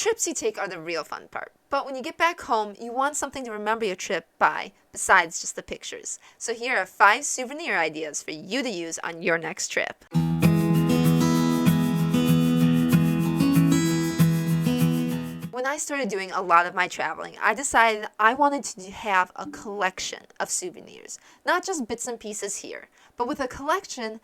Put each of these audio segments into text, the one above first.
trips you take are the real fun part. But when you get back home, you want something to remember your trip by, besides just the pictures. So here are 5 souvenir ideas for you to use on your next trip. When I started doing a lot of my traveling, I decided I wanted to have a collection of souvenirs. Not just bits and pieces here, but with a collection,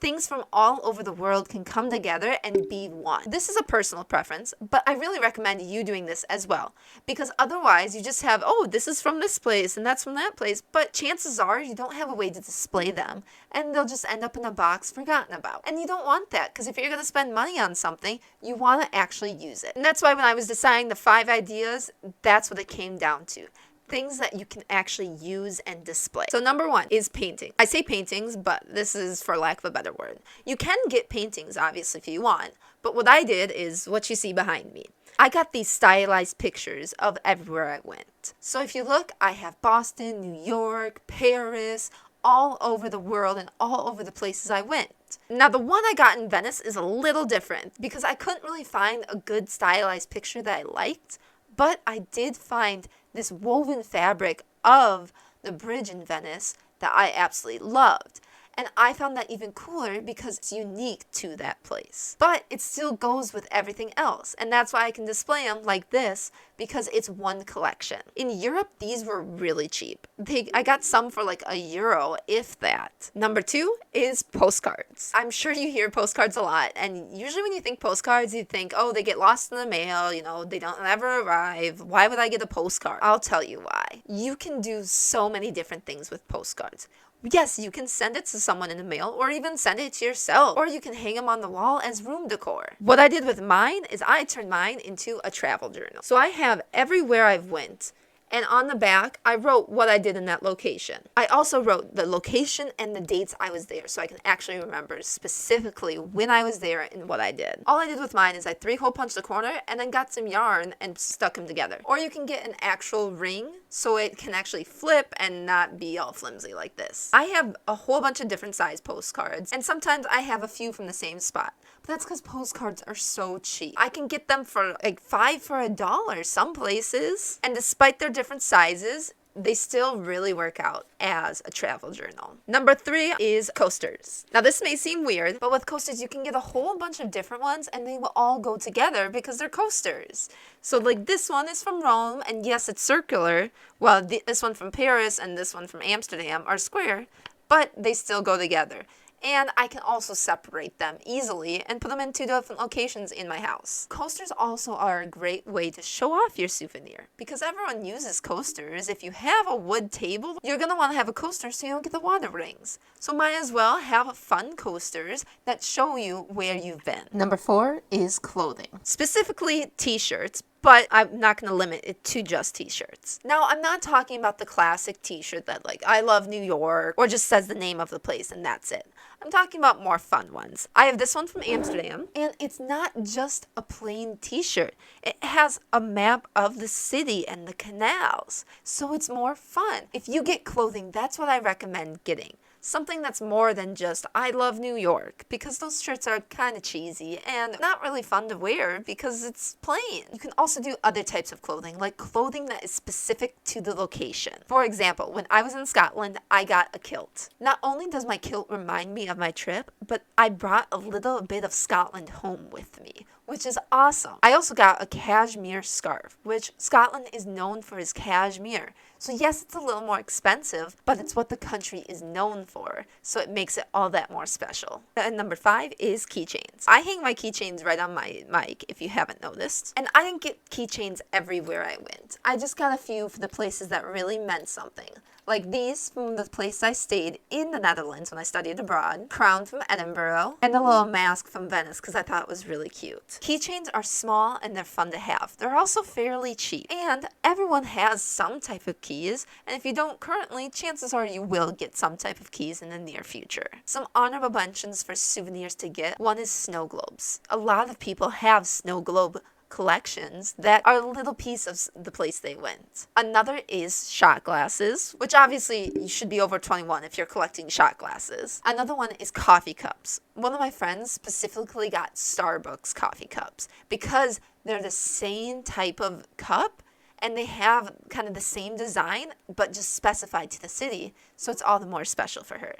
things from all over the world can come together and be one. This is a personal preference, but I really recommend you doing this as well. Because otherwise, you just have, oh, this is from this place and that's from that place, but chances are you don't have a way to display them, and they'll just end up in a box forgotten about. And you don't want that, because if you're going to spend money on something, you want to actually use it. And that's why when I was deciding the 5 ideas, that's what it came down to. Things that you can actually use and display. So number 1 is painting. I say paintings, but this is for lack of a better word. You can get paintings, obviously, if you want, but what I did is what you see behind me. I got these stylized pictures of everywhere I went. So if you look, I have Boston, New York, Paris, all over the world and all over the places I went. Now the one I got in Venice is a little different because I couldn't really find a good stylized picture that I liked, but I did find this woven fabric of the bridge in Venice that I absolutely loved. And I found that even cooler because it's unique to that place. But it still goes with everything else. And that's why I can display them like this, because it's one collection. In Europe, these were really cheap. I got some for like €1, if that. Number 2 is postcards. I'm sure you hear postcards a lot. And usually when you think postcards, you think, oh, they get lost in the mail. You know, they don't ever arrive. Why would I get a postcard? I'll tell you why. You can do so many different things with postcards. Yes, you can send it to someone in the mail, or even send it to yourself, or you can hang them on the wall as room decor. What I did with mine is I turned mine into a travel journal. So I have everywhere I've went, and on the back, I wrote what I did in that location. I also wrote the location and the dates I was there, so I can actually remember specifically when I was there and what I did. All I did with mine is I 3-hole punched the corner and then got some yarn and stuck them together. Or you can get an actual ring so it can actually flip and not be all flimsy like this. I have a whole bunch of different size postcards, and sometimes I have a few from the same spot. But that's because postcards are so cheap. I can get them for like $5 for $1 some places. And despite their different sizes, they still really work out as a travel journal. Number 3 is coasters. Now this may seem weird, but with coasters you can get a whole bunch of different ones and they will all go together because they're coasters. So like this one is from Rome, and yes, it's circular, while this one from Paris and this one from Amsterdam are square, but they still go together. And I can also separate them easily and put them in 2 different locations in my house. Coasters also are a great way to show off your souvenir because everyone uses coasters. If you have a wood table, you're going to want to have a coaster so you don't get the water rings. So might as well have fun coasters that show you where you've been. Number 4 is clothing. Specifically t-shirts, but I'm not going to limit it to just t-shirts. Now, I'm not talking about the classic t-shirt that like, I love New York, or just says the name of the place and that's it. I'm talking about more fun ones. I have this one from Amsterdam, and it's not just a plain t-shirt. It has a map of the city and the canals, so it's more fun. If you get clothing, that's what I recommend getting. Something that's more than just, I love New York, because those shirts are kind of cheesy and not really fun to wear because it's plain. You can also do other types of clothing, like clothing that is specific to the location. For example, when I was in Scotland, I got a kilt. Not only does my kilt remind me of my trip, but I brought a little bit of Scotland home with me, which is awesome. I also got a cashmere scarf, which Scotland is known for its cashmere. So yes, it's a little more expensive, but it's what the country is known for, so it makes it all that more special. And number 5 is keychains. I hang my keychains right on my mic, if you haven't noticed. And I didn't get keychains everywhere I went. I just got a few for the places that really meant something. Like these from the place I stayed in the Netherlands when I studied abroad, crown from Edinburgh, and a little mask from Venice because I thought it was really cute. Keychains are small and they're fun to have. They're also fairly cheap. And everyone has some type of keys, and if you don't currently, chances are you will get some type of keys in the near future. Some honorable mentions for souvenirs to get. One is snow globes. A lot of people have snow globe collections that are a little piece of the place they went. Another is shot glasses, which obviously you should be over 21 if you're collecting shot glasses. Another one is coffee cups. One of my friends specifically got Starbucks coffee cups because they're the same type of cup and they have kind of the same design, but just specified to the city, so it's all the more special for her.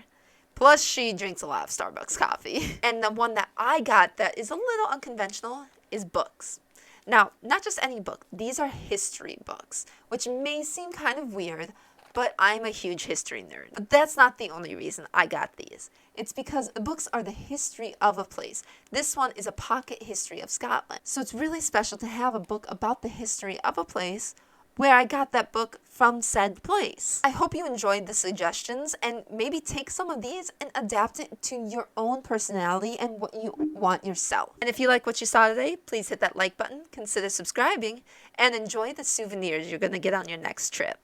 Plus, she drinks a lot of Starbucks coffee. And the one that I got that is a little unconventional is books. Now, not just any book. These are history books, which may seem kind of weird, but I'm a huge history nerd. But that's not the only reason I got these. It's because the books are the history of a place. This one is a pocket history of Scotland. So it's really special to have a book about the history of a place where I got that book from said place. I hope you enjoyed the suggestions and maybe take some of these and adapt it to your own personality and what you want yourself. And if you like what you saw today, please hit that like button, consider subscribing, and enjoy the souvenirs you're gonna get on your next trip.